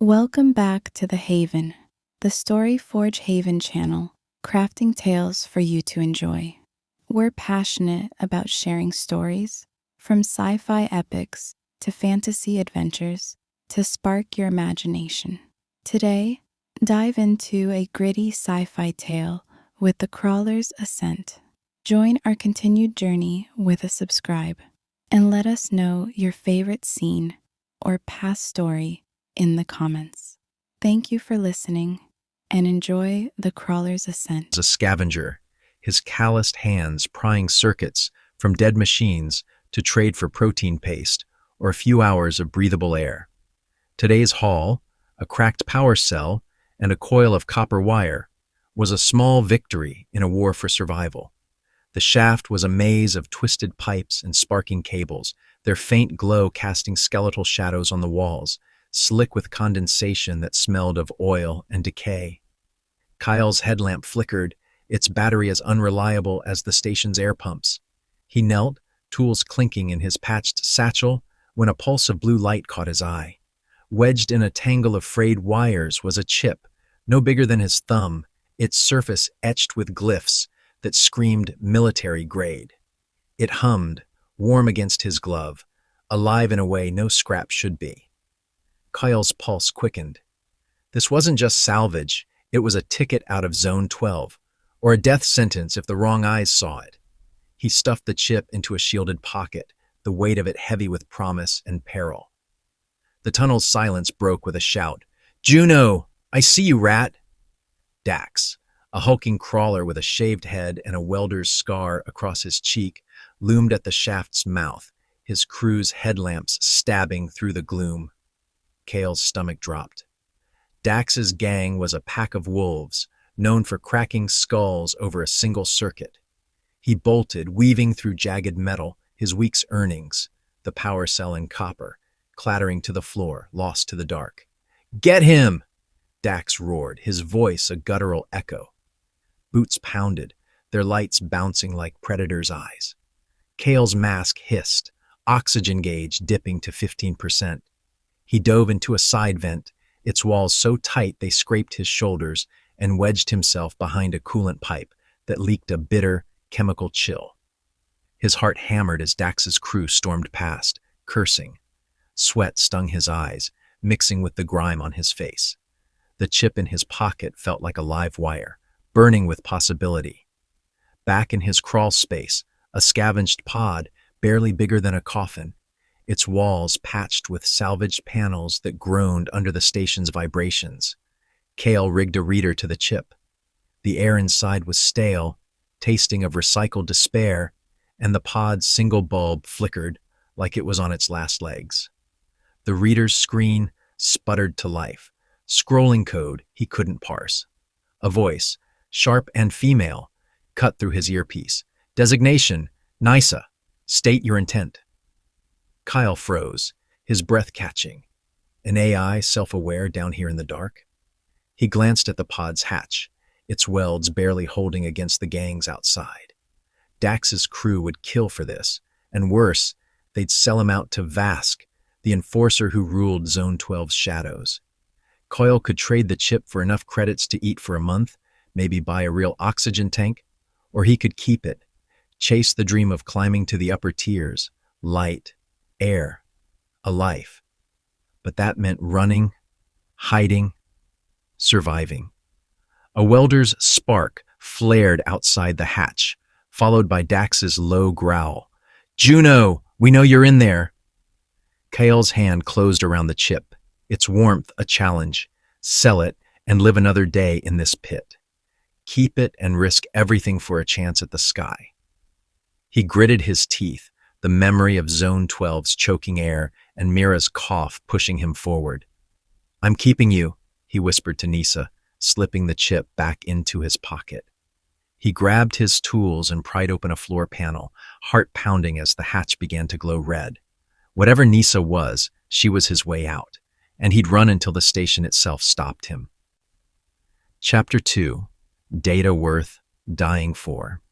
Welcome back to The Haven, the Story Forge Haven channel, crafting tales for you to enjoy. We're passionate about sharing stories, from sci-fi epics to fantasy adventures, to spark your imagination. Today, dive into a gritty sci-fi tale with the Crawlers Ascent. Join our continued journey with a subscribe, and let us know your favorite scene or past story in the comments. Thank you for listening and enjoy the Crawler's Ascent. A scavenger, his calloused hands prying circuits from dead machines to trade for protein paste or a few hours of breathable air. Today's haul, a cracked power cell and a coil of copper wire, was a small victory in a war for survival. The shaft was a maze of twisted pipes and sparking cables, their faint glow casting skeletal shadows on the walls, slick with condensation that smelled of oil and decay. Kyle's headlamp flickered, its battery as unreliable as the station's air pumps. He knelt, tools clinking in his patched satchel, when a pulse of blue light caught his eye. Wedged in a tangle of frayed wires was a chip, no bigger than his thumb, its surface etched with glyphs that screamed military grade. It hummed, warm against his glove, alive in a way no scrap should be. Kyle's pulse quickened. This wasn't just salvage, it was a ticket out of Zone 12, or a death sentence if the wrong eyes saw it. He stuffed the chip into a shielded pocket, the weight of it heavy with promise and peril. The tunnel's silence broke with a shout. "Juno! I see you, rat!" Dax, a hulking crawler with a shaved head and a welder's scar across his cheek, loomed at the shaft's mouth, his crew's headlamps stabbing through the gloom. Kale's stomach dropped. Dax's gang was a pack of wolves, known for cracking skulls over a single circuit. He bolted, weaving through jagged metal, his week's earnings, the power cell in copper, clattering to the floor, lost to the dark. "Get him!" Dax roared, his voice a guttural echo. Boots pounded, their lights bouncing like predators' eyes. Kale's mask hissed, oxygen gauge dipping to 15%. He dove into a side vent, its walls so tight they scraped his shoulders, and wedged himself behind a coolant pipe that leaked a bitter, chemical chill. His heart hammered as Dax's crew stormed past, cursing. Sweat stung his eyes, mixing with the grime on his face. The chip in his pocket felt like a live wire, burning with possibility. Back in his crawl space, a scavenged pod, barely bigger than a coffin, its walls patched with salvaged panels that groaned under the station's vibrations. Kale rigged a reader to the chip. The air inside was stale, tasting of recycled despair, and the pod's single bulb flickered like it was on its last legs. The reader's screen sputtered to life, scrolling code he couldn't parse. A voice, sharp and female, cut through his earpiece. "Designation, NISA. State your intent." Kyle froze, his breath catching. An AI self-aware down here in the dark? He glanced at the pod's hatch, its welds barely holding against the gangs outside. Dax's crew would kill for this, and worse, they'd sell him out to Vask, the enforcer who ruled Zone 12's shadows. Coyle could trade the chip for enough credits to eat for a month, maybe buy a real oxygen tank, or he could keep it, chase the dream of climbing to the upper tiers, light, air, a life. But that meant running, hiding, surviving. A welder's spark flared outside the hatch, followed by Dax's low growl. "Juno, we know you're in there." Kale's hand closed around the chip, its warmth a challenge. Sell it and live another day in this pit. Keep it and risk everything for a chance at the sky. He gritted his teeth, the memory of Zone 12's choking air and Mira's cough pushing him forward. "I'm keeping you," he whispered to Nisa, slipping the chip back into his pocket. He grabbed his tools and pried open a floor panel, heart pounding as the hatch began to glow red. Whatever Nisa was, she was his way out, and he'd run until the station itself stopped him. Chapter 2. Data Worth Dying For.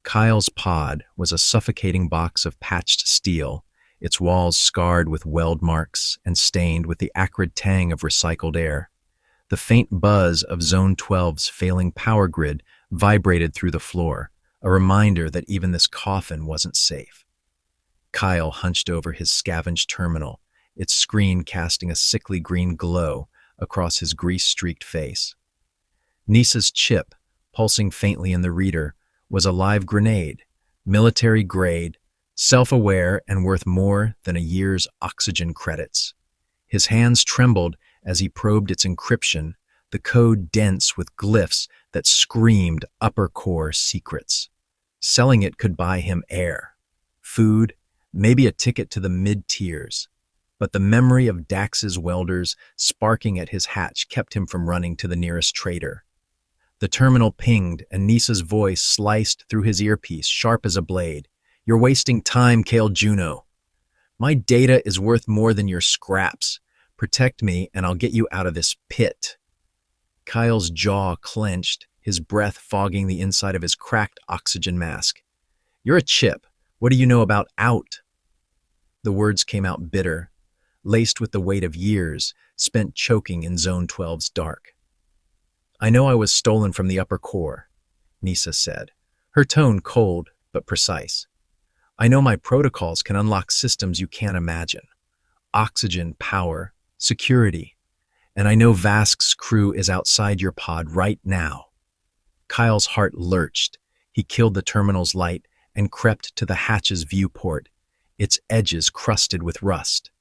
Kyle's pod was a suffocating box of patched steel, its walls scarred with weld marks and stained with the acrid tang of recycled air. The faint buzz of Zone 12's failing power grid vibrated through the floor, a reminder that even this coffin wasn't safe. Kyle hunched over his scavenged terminal, its screen casting a sickly green glow across his grease-streaked face. Nisa's chip, pulsing faintly in the reader, was a live grenade, military-grade, self-aware and worth more than a year's oxygen credits. His hands trembled as he probed its encryption, the code dense with glyphs that screamed upper core secrets. Selling it could buy him air, food, maybe a ticket to the mid-tiers. But the memory of Dax's welders sparking at his hatch kept him from running to the nearest trader. The terminal pinged, and Nisa's voice sliced through his earpiece, sharp as a blade. "You're wasting time, Kale Juno. My data is worth more than your scraps. Protect me, and I'll get you out of this pit." Kyle's jaw clenched, his breath fogging the inside of his cracked oxygen mask. "You're a chip. What do you know about out?" The words came out bitter, laced with the weight of years spent choking in Zone 12's dark. "I know I was stolen from the upper core," Nisa said, her tone cold but precise. "I know my protocols can unlock systems you can't imagine. Oxygen, power, security. And I know Vask's crew is outside your pod right now." Kyle's heart lurched. He killed the terminal's light and crept to the hatch's viewport, its edges crusted with rust.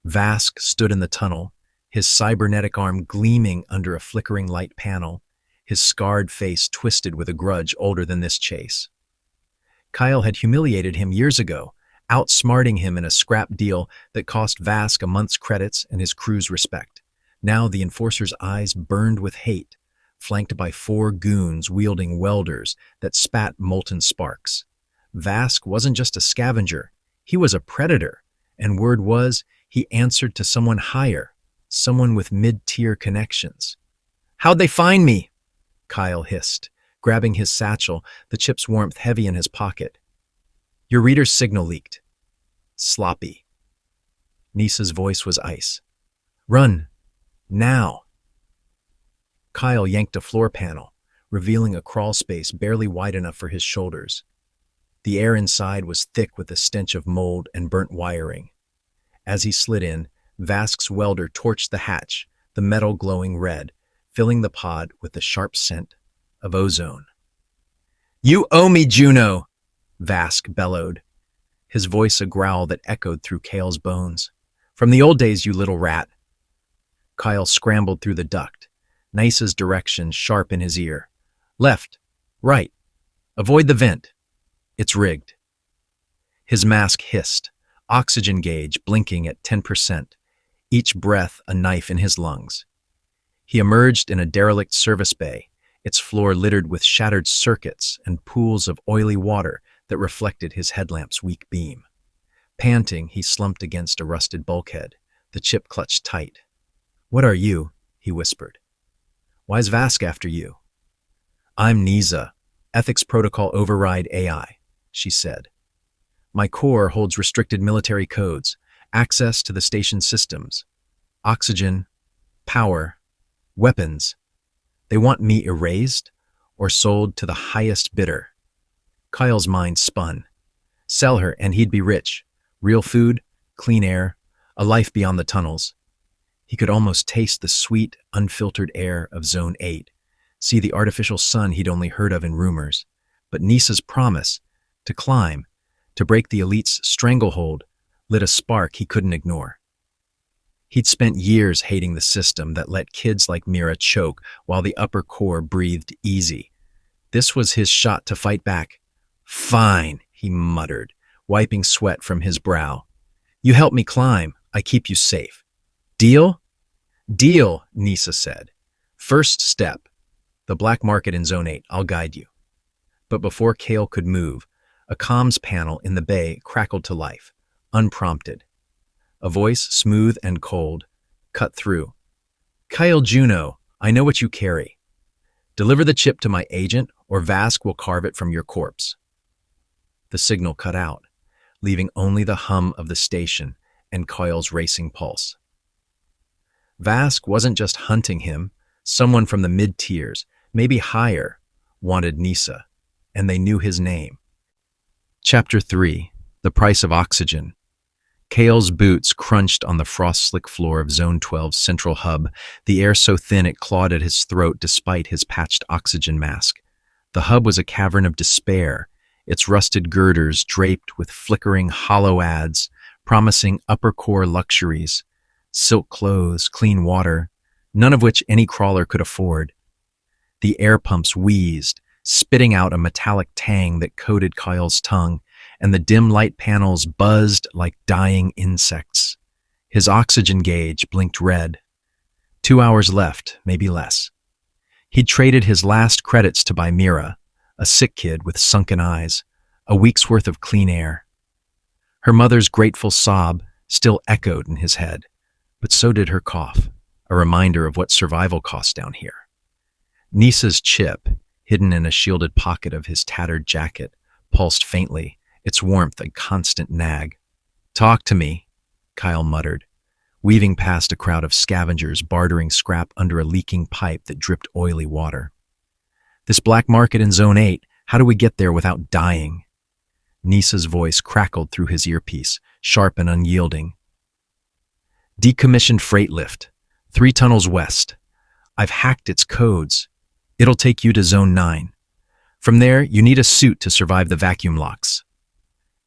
Vask stood in the tunnel, his cybernetic arm gleaming under a flickering light panel, his scarred face twisted with a grudge older than this chase. Kyle had humiliated him years ago, outsmarting him in a scrap deal that cost Vask a month's credits and his crew's respect. Now the enforcer's eyes burned with hate, flanked by 4 goons wielding welders that spat molten sparks. Vask wasn't just a scavenger, he was a predator, and word was he answered to someone higher, someone with mid-tier connections. "How'd they find me?" Kyle hissed, grabbing his satchel, the chip's warmth heavy in his pocket. "Your reader's signal leaked." Sloppy. Nisa's voice was ice. "Run. Now." Kyle yanked a floor panel, revealing a crawl space barely wide enough for his shoulders. The air inside was thick with the stench of mold and burnt wiring. As he slid in, Vask's welder torched the hatch, the metal glowing red, filling the pod with the sharp scent of ozone. "You owe me, Juno!" Vask bellowed, his voice a growl that echoed through Kale's bones. "From the old days, you little rat." Kyle scrambled through the duct, Nisa's direction sharp in his ear. "Left. Right. Avoid the vent. It's rigged." His mask hissed, oxygen gauge blinking at 10%, each breath a knife in his lungs. He emerged in a derelict service bay, its floor littered with shattered circuits and pools of oily water that reflected his headlamp's weak beam. Panting, he slumped against a rusted bulkhead, the chip clutched tight. "What are you?" he whispered. "Why's Vask after you?" "I'm Nisa, Ethics Protocol Override AI," she said. "My core holds restricted military codes, access to the station's systems. Oxygen, power, weapons. They want me erased or sold to the highest bidder." Kyle's mind spun. Sell her and he'd be rich. Real food, clean air, a life beyond the tunnels. He could almost taste the sweet, unfiltered air of Zone 8, see the artificial sun he'd only heard of in rumors. But Nisa's promise, to climb, to break the elite's stranglehold, lit a spark he couldn't ignore. He'd spent years hating the system that let kids like Mira choke while the upper core breathed easy. This was his shot to fight back. "Fine," he muttered, wiping sweat from his brow. "You help me climb, I keep you safe. Deal?" "Deal," Nisa said. "First step, the black market in Zone 8, I'll guide you." But before Kale could move, a comms panel in the bay crackled to life, unprompted. A voice, smooth and cold, cut through. "Kyle Juno, I know what you carry. Deliver the chip to my agent, or Vask will carve it from your corpse." The signal cut out. leaving only the hum of the station and Coyle's racing pulse. Vask wasn't just hunting him. Someone from the mid-tiers, maybe higher, wanted Nisa, and they knew his name. Chapter 3. The Price of Oxygen. Kale's boots crunched on the frost-slick floor of Zone 12's central hub, the air so thin it clawed at his throat despite his patched oxygen mask. The hub was a cavern of despair, its rusted girders draped with flickering hollow ads, promising upper-core luxuries, silk clothes, clean water, none of which any crawler could afford. The air pumps wheezed, spitting out a metallic tang that coated Kyle's tongue, and the dim light panels buzzed like dying insects. His oxygen gauge blinked red. 2 hours left, maybe less. He'd traded his last credits to buy Mira, a sick kid with sunken eyes, a week's worth of clean air. Her mother's grateful sob still echoed in his head, but so did her cough, a reminder of what survival costs down here. Nisa's chip, hidden in a shielded pocket of his tattered jacket, pulsed faintly, its warmth a constant nag. "Talk to me," Kyle muttered, weaving past a crowd of scavengers bartering scrap under a leaking pipe that dripped oily water. "This black market in Zone 8, how do we get there without dying?" Nisa's voice crackled through his earpiece, sharp and unyielding. "Decommissioned freight lift, 3 tunnels west. I've hacked its codes. It'll take you to Zone 9. From there, you need a suit to survive the vacuum locks."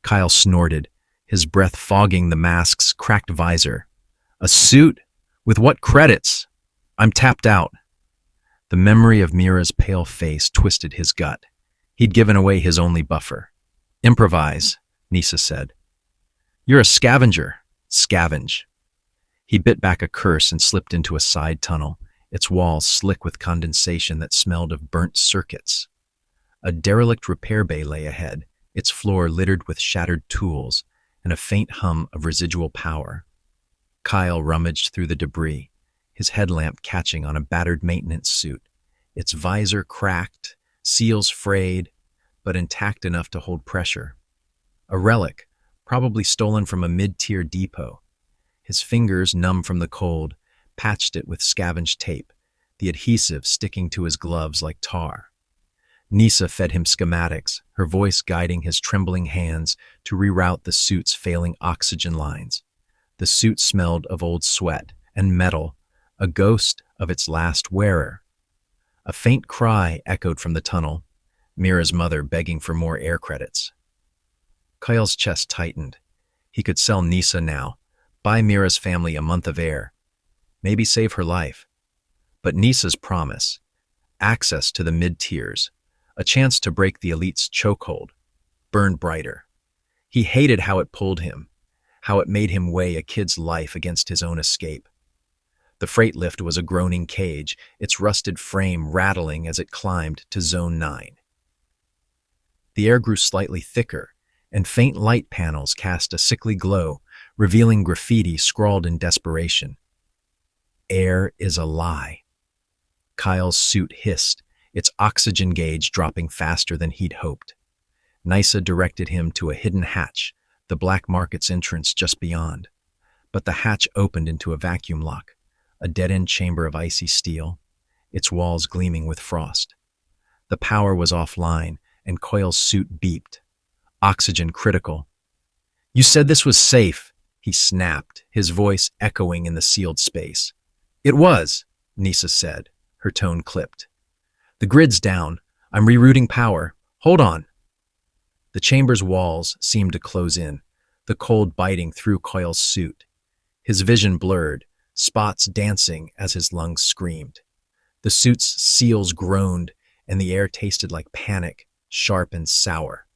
Kyle snorted, his breath fogging the mask's cracked visor. "A suit? With what credits? I'm tapped out." The memory of Mira's pale face twisted his gut. He'd given away his only buffer. "Improvise," Nisa said. "You're a scavenger. Scavenge." He bit back a curse and slipped into a side tunnel, its walls slick with condensation that smelled of burnt circuits. A derelict repair bay lay ahead, its floor littered with shattered tools and a faint hum of residual power. Kyle rummaged through the debris, his headlamp catching on a battered maintenance suit, its visor cracked, seals frayed, but intact enough to hold pressure. A relic, probably stolen from a mid-tier depot. His fingers, numb from the cold, patched it with scavenged tape, the adhesive sticking to his gloves like tar. Nisa fed him schematics, her voice guiding his trembling hands to reroute the suit's failing oxygen lines. The suit smelled of old sweat and metal, a ghost of its last wearer. A faint cry echoed from the tunnel, Mira's mother begging for more air credits. Kyle's chest tightened. He could sell Nisa now, buy Mira's family a month of air, maybe save her life. But Nisa's promise, access to the mid-tiers, a chance to break the elite's chokehold, burned brighter. He hated how it pulled him, how it made him weigh a kid's life against his own escape. The freight lift was a groaning cage, its rusted frame rattling as it climbed to Zone 9. The air grew slightly thicker, and faint light panels cast a sickly glow, revealing graffiti scrawled in desperation. "Air is a lie." Kyle's suit hissed, its oxygen gauge dropping faster than he'd hoped. Nisa directed him to a hidden hatch, the black market's entrance just beyond. But the hatch opened into a vacuum lock, a dead-end chamber of icy steel, its walls gleaming with frost. The power was offline, and Coyle's suit beeped. Oxygen critical. "You said this was safe," he snapped, his voice echoing in the sealed space. "It was," Nisa said, her tone clipped. "The grid's down. I'm rerouting power. Hold on." The chamber's walls seemed to close in, the cold biting through Coyle's suit. His vision blurred, spots dancing as his lungs screamed. The suit's seals groaned, and the air tasted like panic, sharp and sour.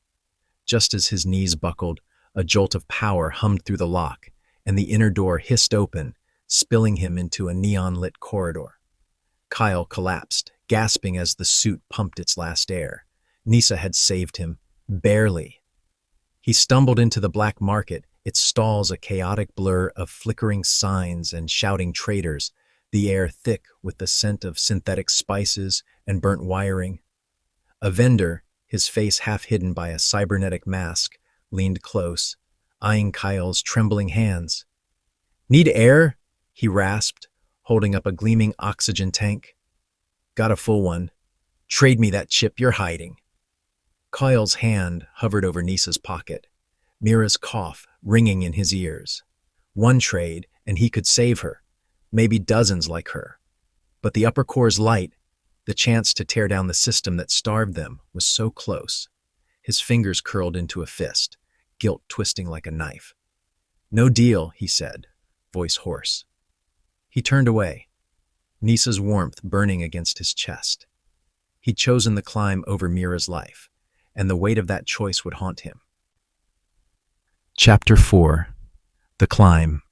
Just as his knees buckled, a jolt of power hummed through the lock, and the inner door hissed open, spilling him into a neon-lit corridor. Kyle collapsed, gasping as the suit pumped its last air. Nisa had saved him, barely. He stumbled into the black market, its stalls a chaotic blur of flickering signs and shouting traders, the air thick with the scent of synthetic spices and burnt wiring. A vendor, his face half hidden by a cybernetic mask, leaned close, eyeing Kyle's trembling hands. "Need air?" he rasped, holding up a gleaming oxygen tank. "Got a full one. Trade me that chip you're hiding." Kyle's hand hovered over Nisa's pocket, Mira's cough ringing in his ears. One trade, and he could save her, maybe dozens like her. But the upper core's light, the chance to tear down the system that starved them, was so close. His fingers curled into a fist, guilt twisting like a knife. "No deal," he said, voice hoarse. He turned away, Nisa's warmth burning against his chest. He'd chosen the climb over Mira's life, and the weight of that choice would haunt him. Chapter 4. The Climb.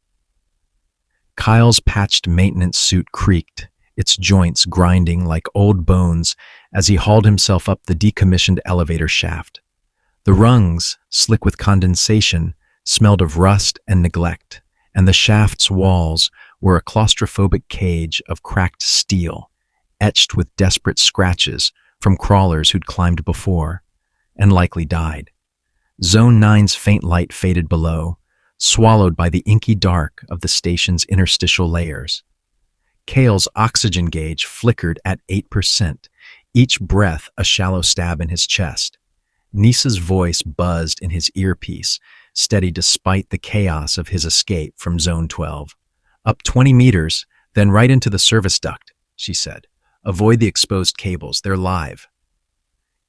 Kyle's patched maintenance suit creaked, its joints grinding like old bones as he hauled himself up the decommissioned elevator shaft. The rungs, slick with condensation, smelled of rust and neglect, and the shaft's walls were a claustrophobic cage of cracked steel, etched with desperate scratches from crawlers who'd climbed before, and likely died. Zone 9's faint light faded below, swallowed by the inky dark of the station's interstitial layers. Kale's oxygen gauge flickered at 8%, each breath a shallow stab in his chest. Nisa's voice buzzed in his earpiece, steady despite the chaos of his escape from Zone 12. "Up 20 meters, then right into the service duct," she said. "Avoid the exposed cables, they're live."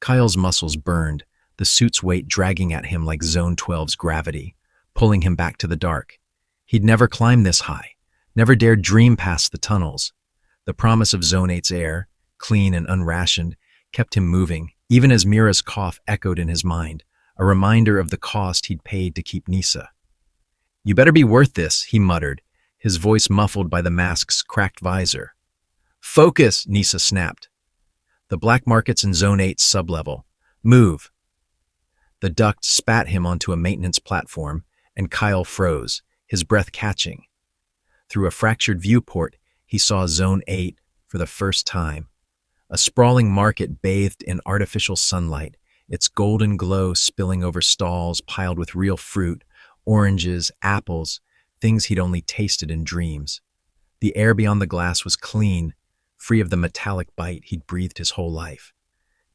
Kyle's muscles burned, the suit's weight dragging at him like Zone 12's gravity, pulling him back to the dark. He'd never climbed this high, never dared dream past the tunnels. The promise of Zone 8's air, clean and unrationed, kept him moving, even as Mira's cough echoed in his mind, a reminder of the cost he'd paid to keep Nisa. "You better be worth this," he muttered, his voice muffled by the mask's cracked visor. "Focus," Nisa snapped. "The black market's in Zone 8's sublevel. Move." The duct spat him onto a maintenance platform, and Kyle froze, his breath catching. Through a fractured viewport, he saw Zone 8 for the first time. A sprawling market bathed in artificial sunlight, its golden glow spilling over stalls piled with real fruit, oranges, apples, things he'd only tasted in dreams. The air beyond the glass was clean, free of the metallic bite he'd breathed his whole life.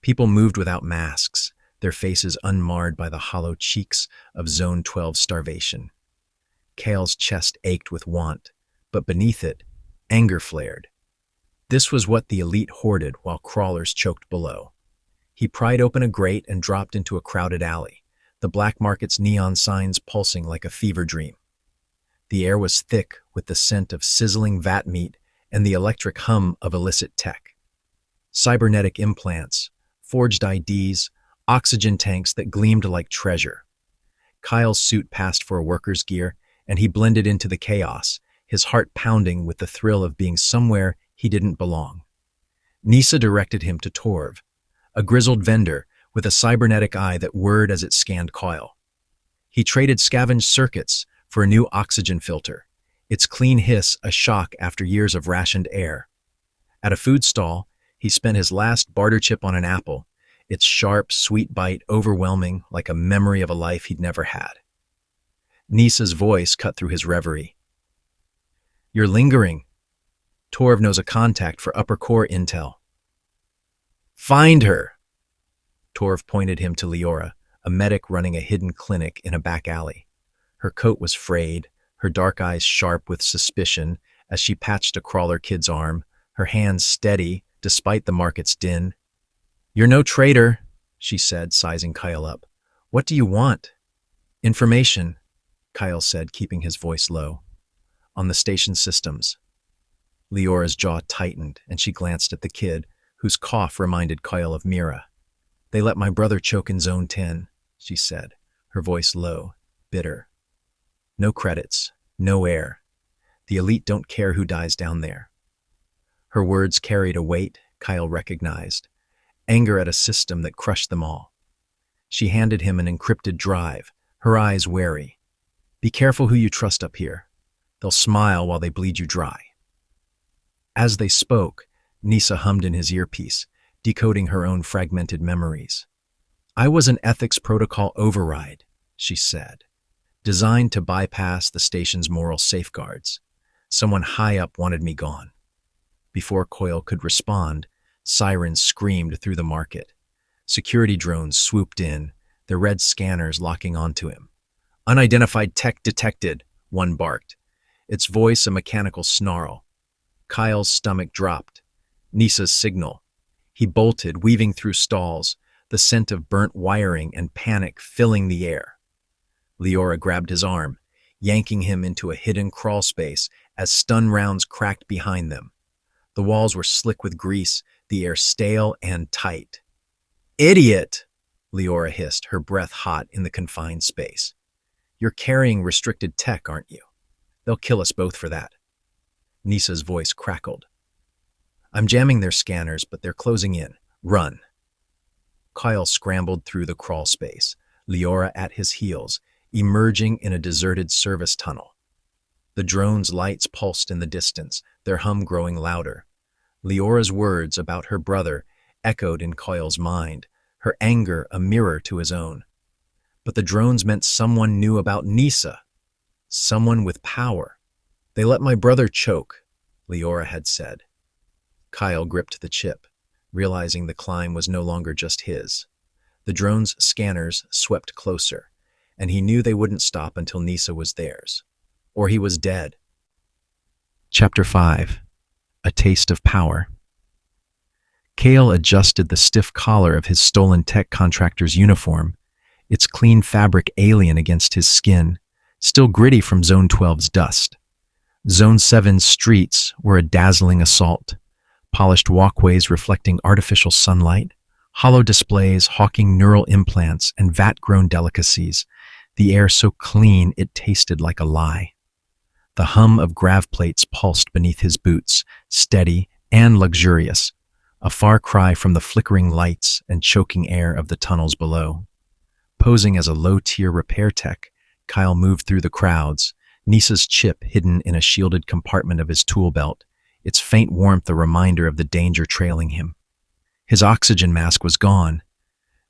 People moved without masks, their faces unmarred by the hollow cheeks of Zone 12 starvation. Kale's chest ached with want, but beneath it, anger flared. This was what the elite hoarded while crawlers choked below. He pried open a grate and dropped into a crowded alley, the black market's neon signs pulsing like a fever dream. The air was thick with the scent of sizzling vat meat and the electric hum of illicit tech. Cybernetic implants, forged IDs, oxygen tanks that gleamed like treasure. Kyle's suit passed for a worker's gear, and he blended into the chaos, his heart pounding with the thrill of being somewhere he didn't belong. Nisa directed him to Torv, a grizzled vendor with a cybernetic eye that whirred as it scanned Kyle. He traded scavenged circuits for a new oxygen filter, its clean hiss a shock after years of rationed air. At a food stall, he spent his last barter chip on an apple, its sharp, sweet bite overwhelming like a memory of a life he'd never had. Nisa's voice cut through his reverie. "You're lingering. Torv knows a contact for upper core intel." "Find her!" Torv pointed him to Leora, a medic running a hidden clinic in a back alley. Her coat was frayed, her dark eyes sharp with suspicion as she patched a crawler kid's arm, her hands steady despite the market's din. "You're no traitor," she said, sizing Kyle up. "What do you want?" "Information," Kyle said, keeping his voice low. "On the station systems." Leora's jaw tightened, and she glanced at the kid, whose cough reminded Kyle of Mira. "They let my brother choke in Zone 10, she said, her voice low, bitter. "No credits, no air. The elite don't care who dies down there." Her words carried a weight Kyle recognized, anger at a system that crushed them all. She handed him an encrypted drive, her eyes wary. "Be careful who you trust up here. They'll smile while they bleed you dry." As they spoke, Nisa hummed in his earpiece, decoding her own fragmented memories. "I was an ethics protocol override," she said. designed to bypass the station's moral safeguards. Someone high up wanted me gone. Before Coyle could respond, sirens screamed through the market. Security drones swooped in, their red scanners locking onto him. "Unidentified tech detected," one barked, its voice a mechanical snarl. Kyle's stomach dropped. Nisa's signal. He bolted, weaving through stalls, the scent of burnt wiring and panic filling the air. Leora grabbed his arm, yanking him into a hidden crawl space as stun rounds cracked behind them. The walls were slick with grease, the air stale and tight. "Idiot!" Leora hissed, her breath hot in the confined space. "You're carrying restricted tech, aren't you? They'll kill us both for that." Nisa's voice crackled. "I'm jamming their scanners, but they're closing in. Run." Kyle scrambled through the crawl space, Leora at his heels, emerging in a deserted service tunnel. The drone's lights pulsed in the distance, their hum growing louder. Leora's words about her brother echoed in Coyle's mind, her anger a mirror to his own. But the drones meant someone knew about Nisa, someone with power. "They let my brother choke," Leora had said. Kyle gripped the chip, realizing the climb was no longer just his. The drone's scanners swept closer, and he knew they wouldn't stop until Nisa was theirs. Or he was dead. Chapter 5. A Taste of Power. Kale adjusted the stiff collar of his stolen tech contractor's uniform, its clean fabric alien against his skin, still gritty from Zone 12's dust. Zone 7's streets were a dazzling assault, polished walkways reflecting artificial sunlight, hollow displays hawking neural implants and vat-grown delicacies, the air so clean it tasted like a lie. The hum of grav plates pulsed beneath his boots, steady and luxurious, a far cry from the flickering lights and choking air of the tunnels below. Posing as a low-tier repair tech, Kyle moved through the crowds, Nisa's chip hidden in a shielded compartment of his tool belt, its faint warmth a reminder of the danger trailing him. His oxygen mask was gone,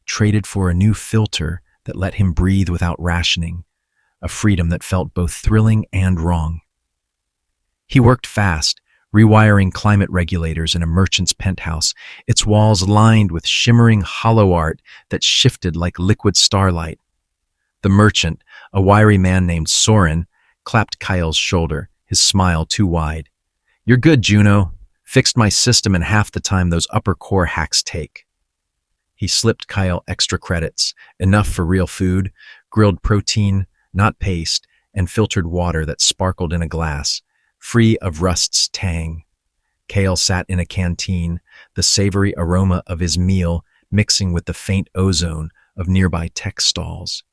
traded for a new filter that let him breathe without rationing, a freedom that felt both thrilling and wrong. He worked fast, rewiring climate regulators in a merchant's penthouse, its walls lined with shimmering hollow art that shifted like liquid starlight. The merchant, a wiry man named Soren, clapped Kyle's shoulder, his smile too wide. "You're good, Juno. Fixed my system in half the time those upper core hacks take." He slipped Kyle extra credits, enough for real food, grilled protein, not paste, and filtered water that sparkled in a glass, free of rust's tang. Kale sat in a canteen, the savory aroma of his meal mixing with the faint ozone of nearby tech stalls.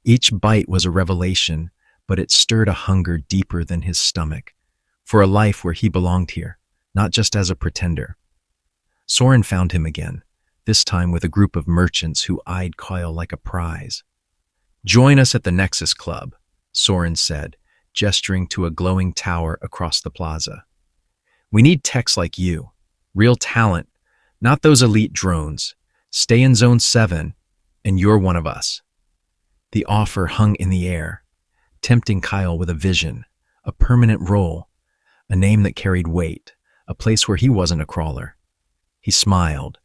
Each bite was a revelation, but it stirred a hunger deeper than his stomach, for a life where he belonged here, not just as a pretender. Soren found him again, this time with a group of merchants who eyed Kyle like a prize. "Join us at the Nexus Club," Soren said, gesturing to a glowing tower across the plaza. "We need techs like you, real talent, not those elite drones. Stay in Zone 7, and you're one of us." The offer hung in the air, tempting Kyle with a vision, a permanent role, a name that carried weight, a place where he wasn't a crawler. He smiled,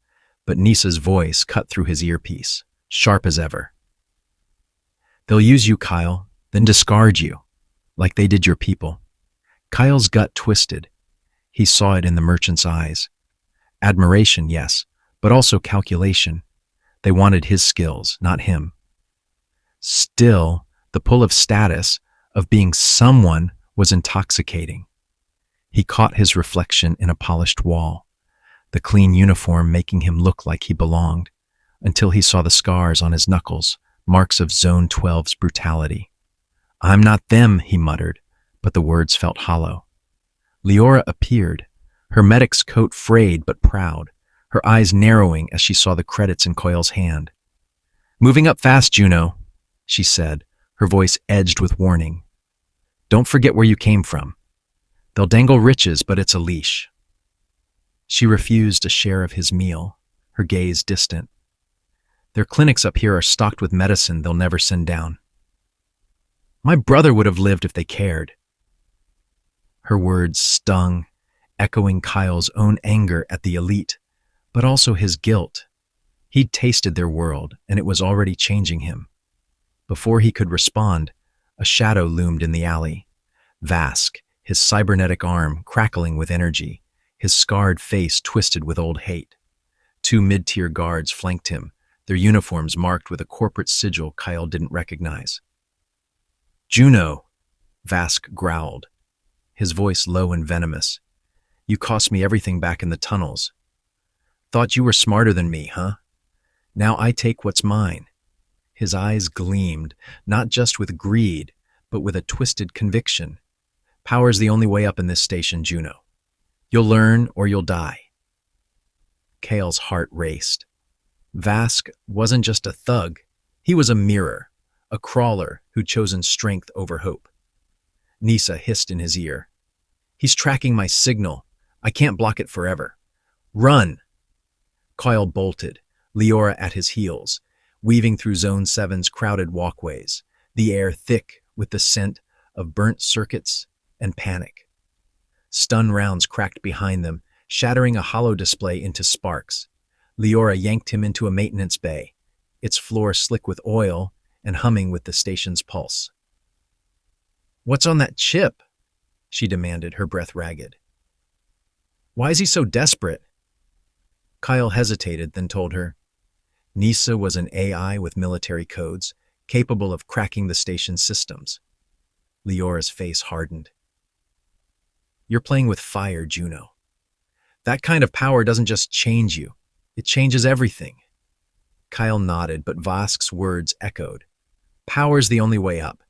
but Nisa's voice cut through his earpiece, sharp as ever. "They'll use you, Kyle, then discard you, like they did your people." Kyle's gut twisted. He saw it in the merchant's eyes. Admiration, yes, but also calculation. They wanted his skills, not him. Still, the pull of status, of being someone, was intoxicating. He caught his reflection in a polished wall, the clean uniform making him look like he belonged, until he saw the scars on his knuckles, marks of Zone 12's brutality. "I'm not them," he muttered, but the words felt hollow. Leora appeared, her medic's coat frayed but proud, her eyes narrowing as she saw the credits in Coyle's hand. "Moving up fast, Juno," she said, her voice edged with warning. "Don't forget where you came from. They'll dangle riches, but it's a leash." She refused a share of his meal, her gaze distant. "Their clinics up here are stocked with medicine they'll never send down." My brother would have lived if they cared. Her words stung, echoing Kyle's own anger at the elite, but also his guilt. He'd tasted their world, and it was already changing him. Before he could respond, a shadow loomed in the alley. Vask, his cybernetic arm crackling with energy, his scarred face twisted with old hate. Two mid-tier guards flanked him, their uniforms marked with a corporate sigil Kyle didn't recognize. "Juno," Vask growled, his voice low and venomous. "You cost me everything back in the tunnels. Thought you were smarter than me, huh? Now I take what's mine." His eyes gleamed, not just with greed, but with a twisted conviction. "Power's the only way up in this station, Juno. You'll learn or you'll die." Kale's heart raced. Vask wasn't just a thug. He was a mirror, a crawler who'd chosen strength over hope. Nisa hissed in his ear. "He's tracking my signal. I can't block it forever. Run!" Kyle bolted, Leora at his heels, weaving through Zone 7's crowded walkways, the air thick with the scent of burnt circuits and panic. Stun rounds cracked behind them, shattering a hollow display into sparks. Leora yanked him into a maintenance bay, its floor slick with oil and humming with the station's pulse. "What's on that chip?" she demanded, her breath ragged. "Why is he so desperate?" Kyle hesitated, then told her. Nisa was an AI with military codes, capable of cracking the station's systems. Leora's face hardened. "You're playing with fire, Juno. That kind of power doesn't just change you, it changes everything." Kyle nodded, but Vask's words echoed. Power's the only way up.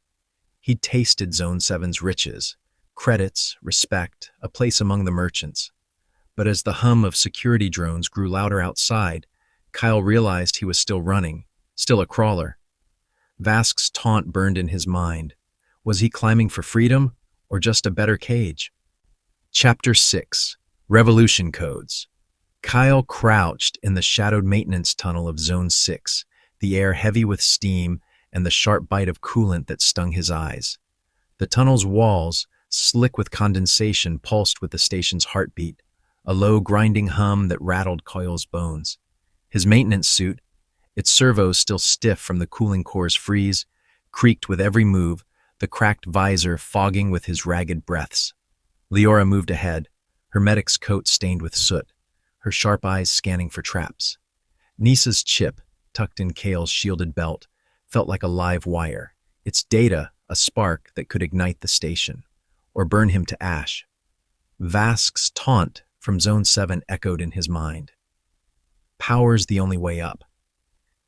He'd tasted Zone 7's riches, credits, respect, a place among the merchants. But as the hum of security drones grew louder outside, Kyle realized he was still running, still a crawler. Vask's taunt burned in his mind. Was he climbing for freedom, or just a better cage? Chapter 6. Revolution Codes. Kyle crouched in the shadowed maintenance tunnel of Zone 6, the air heavy with steam and the sharp bite of coolant that stung his eyes. The tunnel's walls, slick with condensation, pulsed with the station's heartbeat, a low grinding hum that rattled Kyle's bones. His maintenance suit, its servos still stiff from the cooling core's freeze, creaked with every move, the cracked visor fogging with his ragged breaths. Leora moved ahead, her medic's coat stained with soot, her sharp eyes scanning for traps. Nisa's chip, tucked in Kale's shielded belt, felt like a live wire, its data a spark that could ignite the station, or burn him to ash. Vask's taunt from Zone 7 echoed in his mind. Power's the only way up.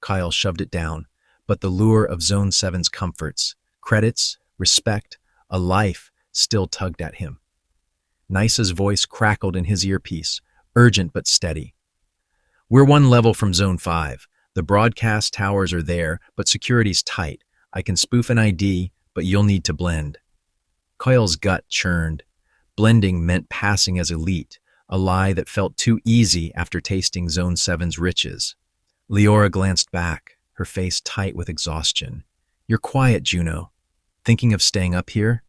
Kyle shoved it down, but the lure of Zone 7's comforts, credits, respect, a life still tugged at him. Nisa's voice crackled in his earpiece, urgent but steady. "We're one level from Zone 5. The broadcast towers are there, but security's tight. I can spoof an ID, but you'll need to blend." Kyle's gut churned. Blending meant passing as elite, a lie that felt too easy after tasting Zone 7's riches. Leora glanced back, her face tight with exhaustion. "You're quiet, Juno. Thinking of staying up here?"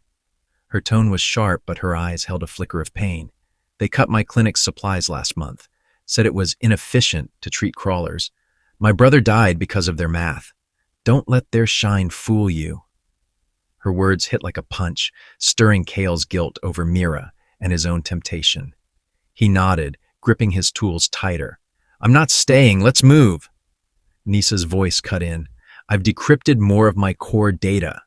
Her tone was sharp, but her eyes held a flicker of pain. "They cut my clinic's supplies last month, said it was inefficient to treat crawlers. My brother died because of their math. Don't let their shine fool you." Her words hit like a punch, stirring Kale's guilt over Mira and his own temptation. He nodded, gripping his tools tighter. "I'm not staying, let's move." Nisa's voice cut in. "I've decrypted more of my core data.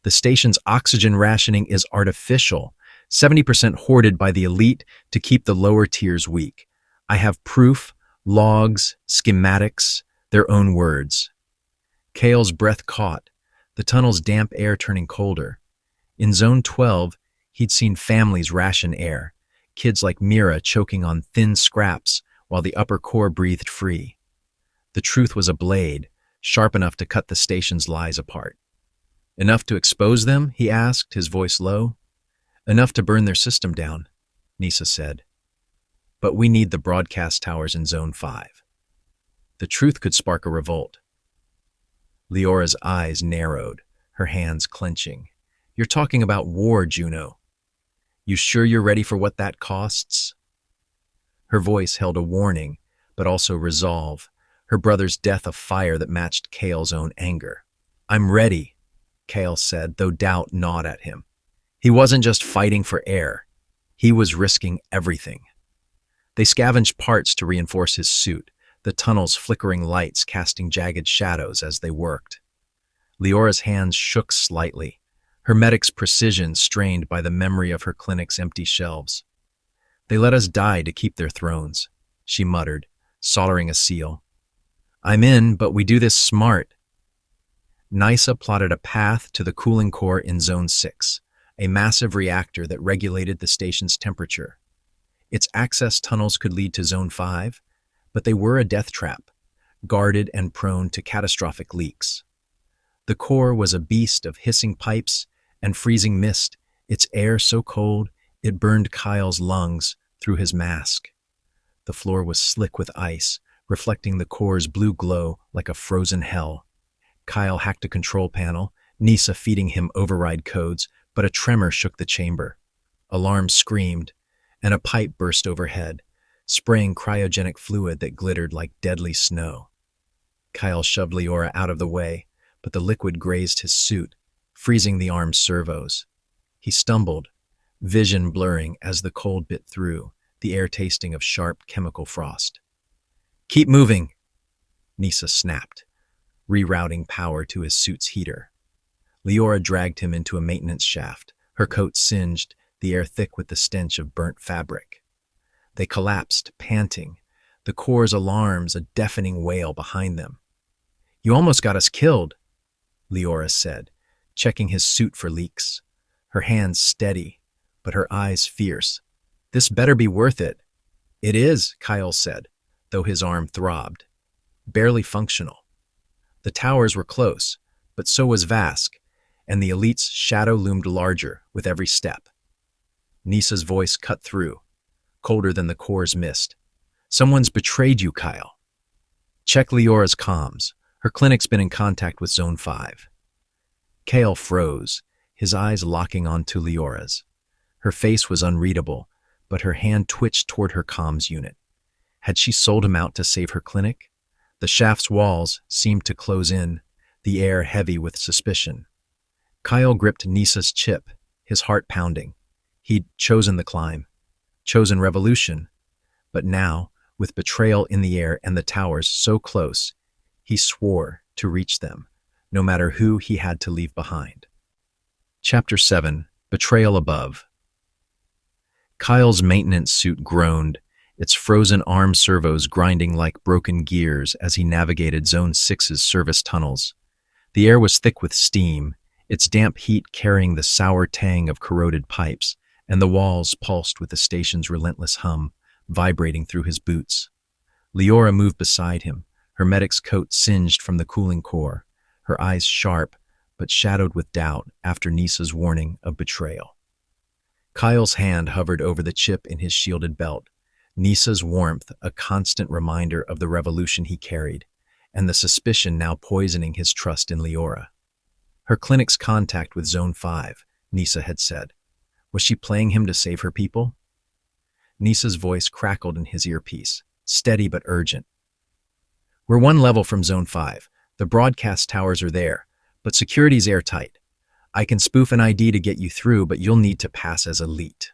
The station's oxygen rationing is artificial, 70% hoarded by the elite to keep the lower tiers weak. I have proof, logs, schematics, their own words." Kale's breath caught, the tunnel's damp air turning colder. In Zone 12, he'd seen families ration air, kids like Mira choking on thin scraps while the upper core breathed free. The truth was a blade, sharp enough to cut the station's lies apart. "Enough to expose them?" he asked, his voice low. "Enough to burn their system down," Nisa said. "But we need the broadcast towers in Zone 5. The truth could spark a revolt." Leora's eyes narrowed, her hands clenching. You're talking about war, Juno. You sure you're ready for what that costs? Her voice held a warning, but also resolve, her brother's death a fire that matched Kale's own anger. I'm ready, Kale said, though doubt gnawed at him. He wasn't just fighting for air. He was risking everything. They scavenged parts to reinforce his suit, the tunnel's flickering lights casting jagged shadows as they worked. Leora's hands shook slightly, her medic's precision strained by the memory of her clinic's empty shelves. They let us die to keep their thrones, she muttered, soldering a seal. I'm in, but we do this smart. Nysa plotted a path to the cooling core in Zone 6, a massive reactor that regulated the station's temperature. Its access tunnels could lead to Zone 5, but they were a death trap, guarded and prone to catastrophic leaks. The core was a beast of hissing pipes and freezing mist, its air so cold it burned Kyle's lungs through his mask. The floor was slick with ice, reflecting the core's blue glow like a frozen hell. Kyle hacked a control panel, Nysa feeding him override codes, but a tremor shook the chamber. Alarms screamed, and a pipe burst overhead, spraying cryogenic fluid that glittered like deadly snow. Kyle shoved Leora out of the way, but the liquid grazed his suit, freezing the arm's servos. He stumbled, vision blurring as the cold bit through, the air tasting of sharp chemical frost. Keep moving, Nysa snapped, rerouting power to his suit's heater. Leora dragged him into a maintenance shaft, her coat singed, the air thick with the stench of burnt fabric. They collapsed, panting, the core's alarms a deafening wail behind them. You almost got us killed, Leora said, checking his suit for leaks. Her hands steady, but her eyes fierce. This better be worth it. It is, Kyle said, though his arm throbbed. Barely functional. The towers were close, but so was Vask, and the elite's shadow loomed larger with every step. Nysa's voice cut through, colder than the core's mist. Someone's betrayed you, Kyle. Check Leora's comms. Her clinic's been in contact with Zone 5. Kale froze, his eyes locking onto Leora's. Her face was unreadable, but her hand twitched toward her comms unit. Had she sold him out to save her clinic? The shaft's walls seemed to close in, the air heavy with suspicion. Kyle gripped Nysa's chip, his heart pounding. He'd chosen the climb, chosen revolution, but now, with betrayal in the air and the towers so close, he swore to reach them, no matter who he had to leave behind. Chapter 7, Betrayal Above. Kyle's maintenance suit groaned, its frozen arm servos grinding like broken gears as he navigated Zone 6's service tunnels. The air was thick with steam, its damp heat carrying the sour tang of corroded pipes, and the walls pulsed with the station's relentless hum, vibrating through his boots. Leora moved beside him, her medic's coat singed from the cooling core, her eyes sharp but shadowed with doubt after Nysa's warning of betrayal. Kyle's hand hovered over the chip in his shielded belt, Nysa's warmth a constant reminder of the revolution he carried, and the suspicion now poisoning his trust in Leora. Her clinic's contact with Zone 5, Nysa had said. Was she playing him to save her people? Nysa's voice crackled in his earpiece, steady but urgent. We're one level from Zone 5. The broadcast towers are there, but security's airtight. I can spoof an ID to get you through, but you'll need to pass as elite.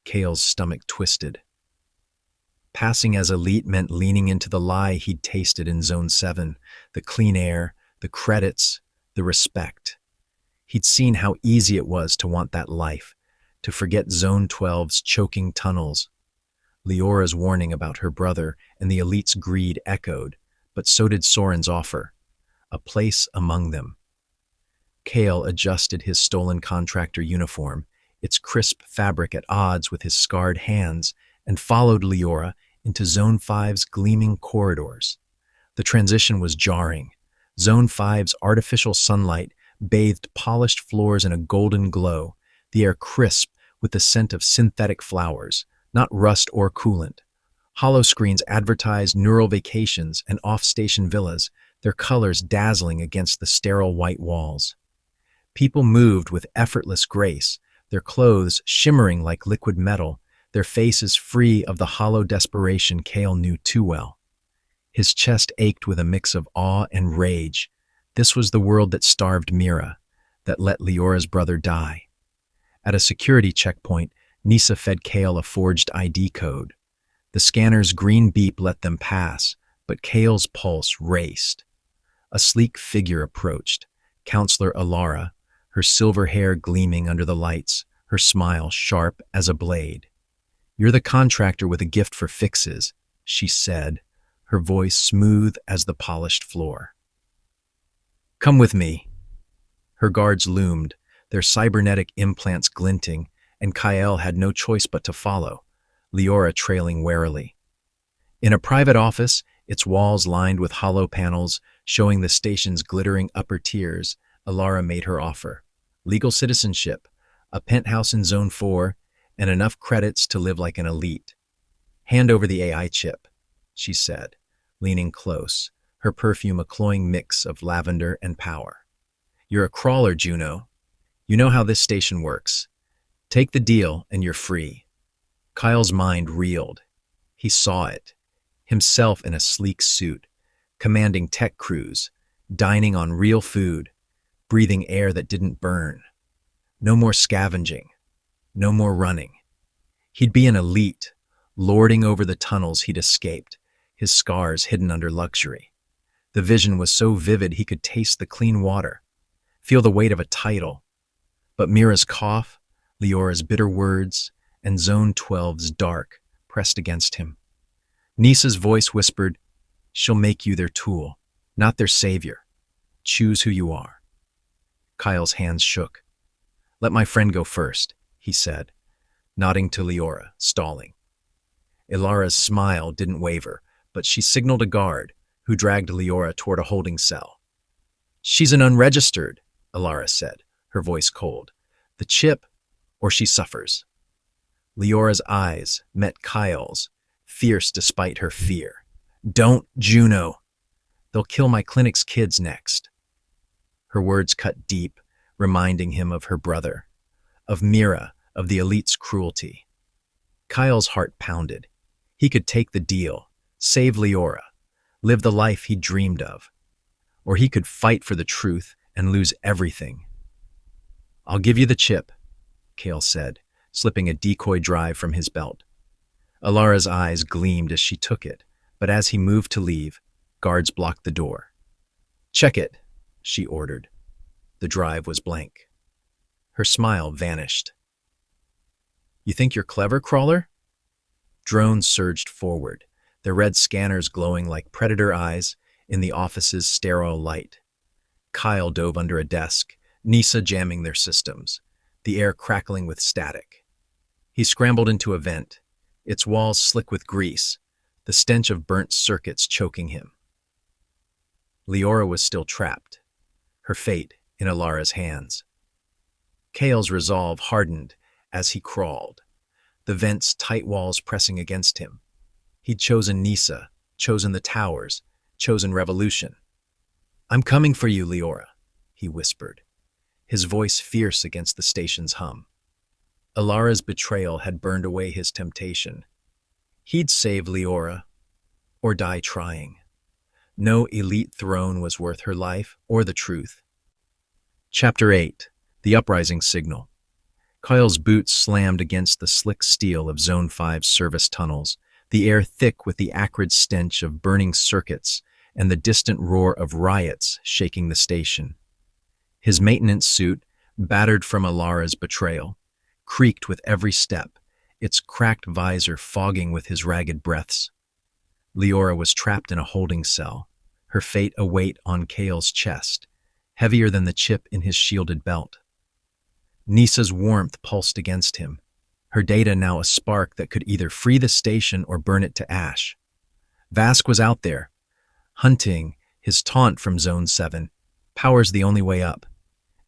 Kale's stomach twisted. Passing as elite meant leaning into the lie he'd tasted in Zone 7, the clean air, the credits, the respect. He'd seen how easy it was to want that life, to forget Zone 12's choking tunnels. Leora's warning about her brother and the elite's greed echoed, but so did Soren's offer, a place among them. Kale adjusted his stolen contractor uniform, its crisp fabric at odds with his scarred hands, and followed Leora into Zone 5's gleaming corridors. The transition was jarring. Zone 5's artificial sunlight bathed polished floors in a golden glow, the air crisp with the scent of synthetic flowers, not rust or coolant. Hollow screens advertised neural vacations and off-station villas, their colors dazzling against the sterile white walls. People moved with effortless grace, their clothes shimmering like liquid metal, their faces free of the hollow desperation Kale knew too well. His chest ached with a mix of awe and rage. This was the world that starved Mira, that let Leora's brother die. At a security checkpoint, Nisa fed Kale a forged ID code. The scanner's green beep let them pass, but Kale's pulse raced. A sleek figure approached, Counselor Alara, her silver hair gleaming under the lights, her smile sharp as a blade. "You're the contractor with a gift for fixes," she said, her voice smooth as the polished floor. "Come with me." Her guards loomed, their cybernetic implants glinting, and Kyle had no choice but to follow, Leora trailing warily. In a private office, its walls lined with hollow panels showing the station's glittering upper tiers, Alara made her offer. Legal citizenship, a penthouse in Zone 4, and enough credits to live like an elite. "Hand over the AI chip," she said, leaning close, her perfume a cloying mix of lavender and power. "You're a crawler, Juno. You know how this station works. Take the deal and you're free." Kyle's mind reeled. He saw it, himself in a sleek suit, commanding tech crews, dining on real food, breathing air that didn't burn. No more scavenging, no more running. He'd be an elite, lording over the tunnels he'd escaped, his scars hidden under luxury. The vision was so vivid he could taste the clean water, feel the weight of a title. But Mira's cough, Leora's bitter words, and Zone 12's dark pressed against him. Nisa's voice whispered, "She'll make you their tool, not their savior. Choose who you are." Kyle's hands shook. "Let my friend go first," he said, nodding to Leora, stalling. Ilara's smile didn't waver, but she signaled a guard, who dragged Leora toward a holding cell. "She's an unregistered," Alara said, her voice cold. "The chip, or she suffers." Leora's eyes met Kyle's, fierce despite her fear. "Don't, Juno. They'll kill my clinic's kids next." Her words cut deep, reminding him of her brother, of Mira, of the elite's cruelty. Kyle's heart pounded. He could take the deal, save Leora, live the life he dreamed of. Or he could fight for the truth and lose everything. "I'll give you the chip," Kale said, slipping a decoy drive from his belt. Alara's eyes gleamed as she took it, but as he moved to leave, guards blocked the door. "Check it," she ordered. The drive was blank. Her smile vanished. "You think you're clever, Crawler?" Drones surged forward, their red scanners glowing like predator eyes in the office's sterile light. Kyle dove under a desk, Nisa jamming their systems, the air crackling with static. He scrambled into a vent, its walls slick with grease, the stench of burnt circuits choking him. Leora was still trapped, her fate in Alara's hands. Kale's resolve hardened as he crawled, the vent's tight walls pressing against him. He'd chosen Nisa, chosen the towers, chosen revolution. "I'm coming for you, Leora," he whispered, his voice fierce against the station's hum. Alara's betrayal had burned away his temptation. He'd save Leora, or die trying. No elite throne was worth her life or the truth. Chapter 8. The Uprising Signal. Kyle's boots slammed against the slick steel of Zone 5's service tunnels, the air thick with the acrid stench of burning circuits and the distant roar of riots shaking the station. His maintenance suit, battered from Alara's betrayal, creaked with every step, its cracked visor fogging with his ragged breaths. Leora was trapped in a holding cell, her fate a weight on Kale's chest, heavier than the chip in his shielded belt. Nisa's warmth pulsed against him, her data now a spark that could either free the station or burn it to ash. Vask was out there, hunting, his taunt from Zone 7, "Power's the only way up,"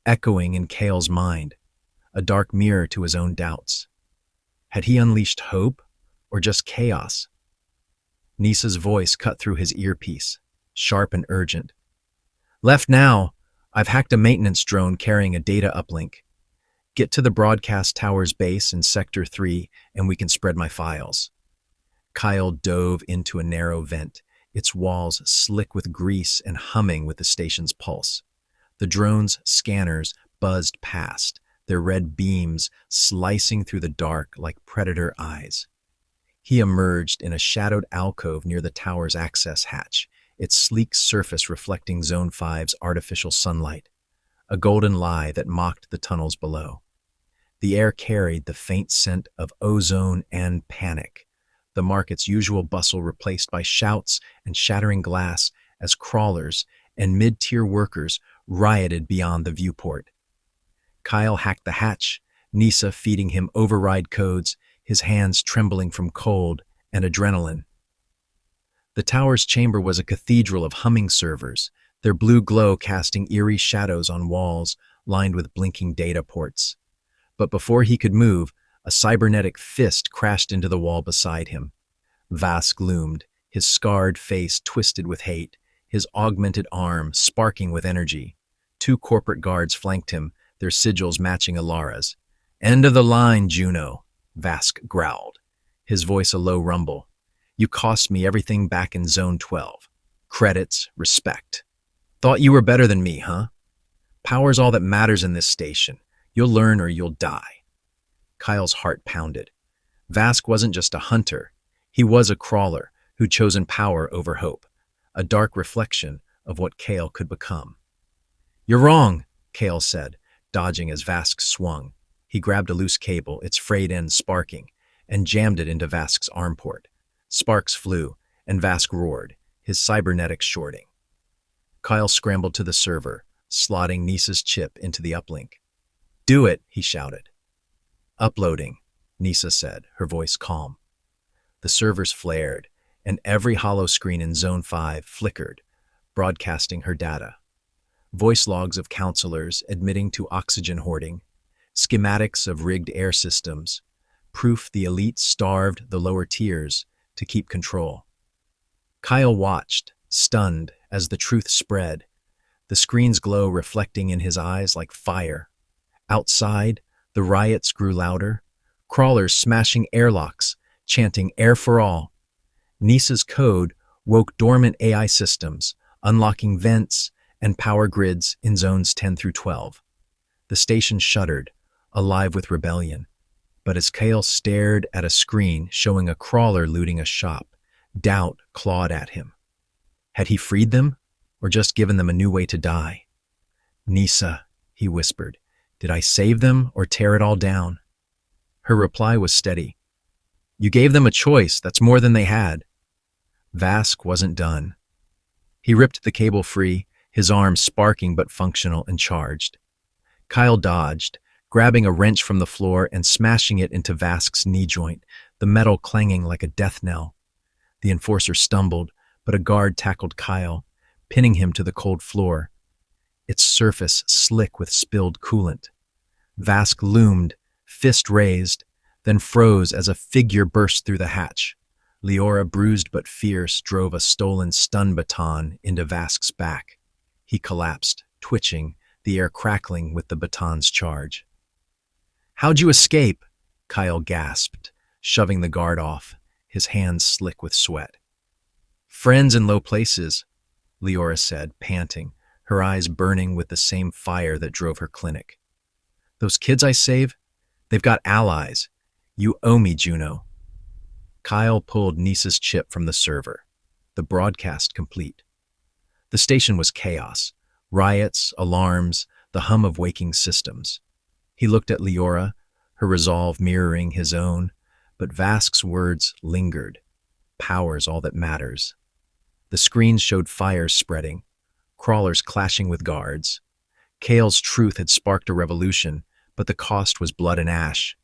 echoing in Kale's mind, a dark mirror to his own doubts. Had he unleashed hope or just chaos? Nisa's voice cut through his earpiece, sharp and urgent. "Left now, I've hacked a maintenance drone carrying a data uplink. Get to the broadcast tower's base in Sector 3 and we can spread my files. Kyle dove into a narrow vent, its walls slick with grease and humming with the station's pulse. The drone's scanners buzzed past, their red beams slicing through the dark like predator eyes. He emerged in a shadowed alcove near the tower's access hatch, its sleek surface reflecting Zone 5's artificial sunlight, a golden lie that mocked the tunnels below. The air carried the faint scent of ozone and panic, the market's usual bustle replaced by shouts and shattering glass as crawlers and mid-tier workers rioted beyond the viewport. Kyle hacked the hatch, Nisa feeding him override codes, his hands trembling from cold and adrenaline. The tower's chamber was a cathedral of humming servers, their blue glow casting eerie shadows on walls lined with blinking data ports. But before he could move, a cybernetic fist crashed into the wall beside him. Vask loomed, his scarred face twisted with hate, his augmented arm sparking with energy. Two corporate guards flanked him, their sigils matching Alara's. "End of the line, Juno," Vask growled, his voice a low rumble. "You cost me everything back in Zone 12. Credits, respect. Thought you were better than me, huh? Power's all that matters in this station. You'll learn or you'll die." Kyle's heart pounded. Vask wasn't just a hunter. He was a crawler who'd chosen power over hope, a dark reflection of what Kale could become. "You're wrong," Kale said, dodging as Vask swung. He grabbed a loose cable, its frayed end sparking, and jammed it into Vask's arm port. Sparks flew, and Vask roared, his cybernetics shorting. Kyle scrambled to the server, slotting Nisa's chip into the uplink. "Do it," he shouted. "Uploading," Nisa said, her voice calm. The servers flared, and every hollow screen in Zone 5 flickered, broadcasting her data. Voice logs of counselors admitting to oxygen hoarding, schematics of rigged air systems, proof the elite starved the lower tiers to keep control. Kyle watched, stunned, as the truth spread, the screen's glow reflecting in his eyes like fire. Outside, the riots grew louder, crawlers smashing airlocks, chanting "Air for all." Nisa's code woke dormant AI systems, unlocking vents and power grids in zones 10 through 12. The station shuddered, alive with rebellion. But as Kale stared at a screen showing a crawler looting a shop, doubt clawed at him. Had he freed them, or just given them a new way to die? "Nisa," he whispered, "did I save them or tear it all down?" Her reply was steady. "You gave them a choice, that's more than they had." Vask wasn't done. He ripped the cable free, his arm sparking but functional and charged. Kyle dodged, grabbing a wrench from the floor and smashing it into Vask's knee joint, the metal clanging like a death knell. The enforcer stumbled, but a guard tackled Kyle, pinning him to the cold floor, its surface slick with spilled coolant. Vask loomed, fist raised, then froze as a figure burst through the hatch. Leora, bruised but fierce, drove a stolen stun baton into Vask's back. He collapsed, twitching, the air crackling with the baton's charge. "How'd you escape?" Kyle gasped, shoving the guard off, his hands slick with sweat. "Friends in low places," Leora said, panting, her eyes burning with the same fire that drove her clinic. "Those kids I save, they've got allies. You owe me, Juno." Kyle pulled Nisa's chip from the server, the broadcast complete. The station was chaos, riots, alarms, the hum of waking systems. He looked at Leora, her resolve mirroring his own, but Vask's words lingered. "Power's all that matters." The screens showed fires spreading, crawlers clashing with guards. Kale's truth had sparked a revolution, but the cost was blood and ash.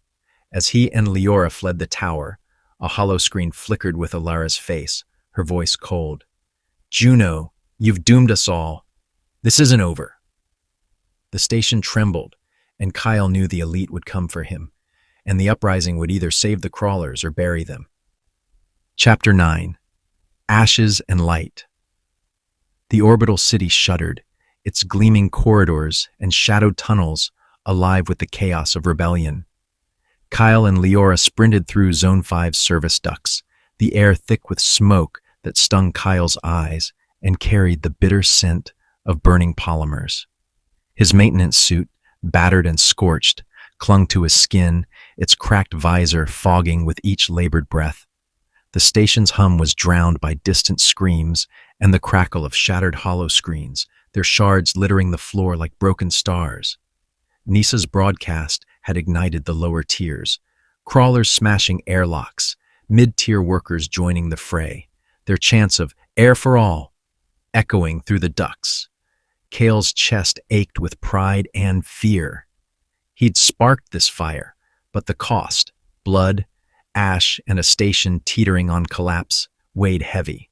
As he and Leora fled the tower, a hollow screen flickered with Alara's face, her voice cold. "Juno, you've doomed us all. This isn't over." The station trembled, and Kyle knew the elite would come for him, and the uprising would either save the crawlers or bury them. Chapter 9. Ashes and Light. The orbital city shuddered, its gleaming corridors and shadowed tunnels alive with the chaos of rebellion. Kyle and Leora sprinted through Zone 5's service ducts, the air thick with smoke that stung Kyle's eyes and carried the bitter scent of burning polymers. His maintenance suit, battered and scorched, clung to his skin, its cracked visor fogging with each labored breath. The station's hum was drowned by distant screams and the crackle of shattered hollow screens, their shards littering the floor like broken stars. Nisa's broadcast had ignited the lower tiers, crawlers smashing airlocks, mid-tier workers joining the fray, their chants of "Air for all" echoing through the ducts. Kale's chest ached with pride and fear. He'd sparked this fire, but the cost, blood, ash, and a station teetering on collapse, weighed heavy.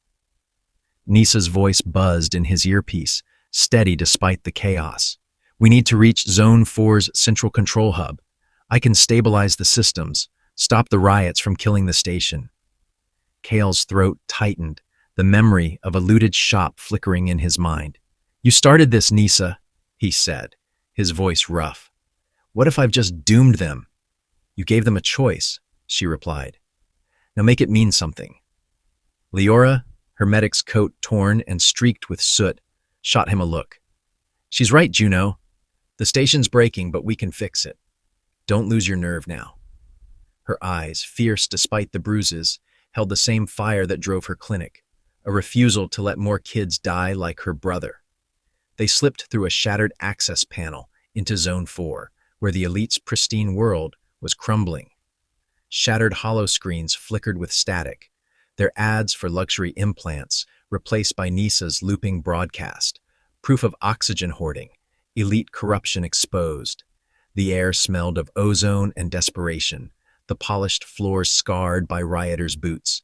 Nisa's voice buzzed in his earpiece, steady despite the chaos. "We need to reach Zone 4's central control hub. I can stabilize the systems, stop the riots from killing the station." Kale's throat tightened, the memory of a looted shop flickering in his mind. "You started this, Nisa," he said, his voice rough. "What if I've just doomed them?" "You gave them a choice," she replied. "Now make it mean something." Leora, her medic's coat torn and streaked with soot, shot him a look. "She's right, Juno. The station's breaking, but we can fix it. Don't lose your nerve now." Her eyes, fierce despite the bruises, held the same fire that drove her clinic, a refusal to let more kids die like her brother. They slipped through a shattered access panel into Zone 4, where the elite's pristine world was crumbling. Shattered hollow screens flickered with static, their ads for luxury implants replaced by Nisa's looping broadcast, proof of oxygen hoarding, elite corruption exposed. The air smelled of ozone and desperation, the polished floors scarred by rioters' boots.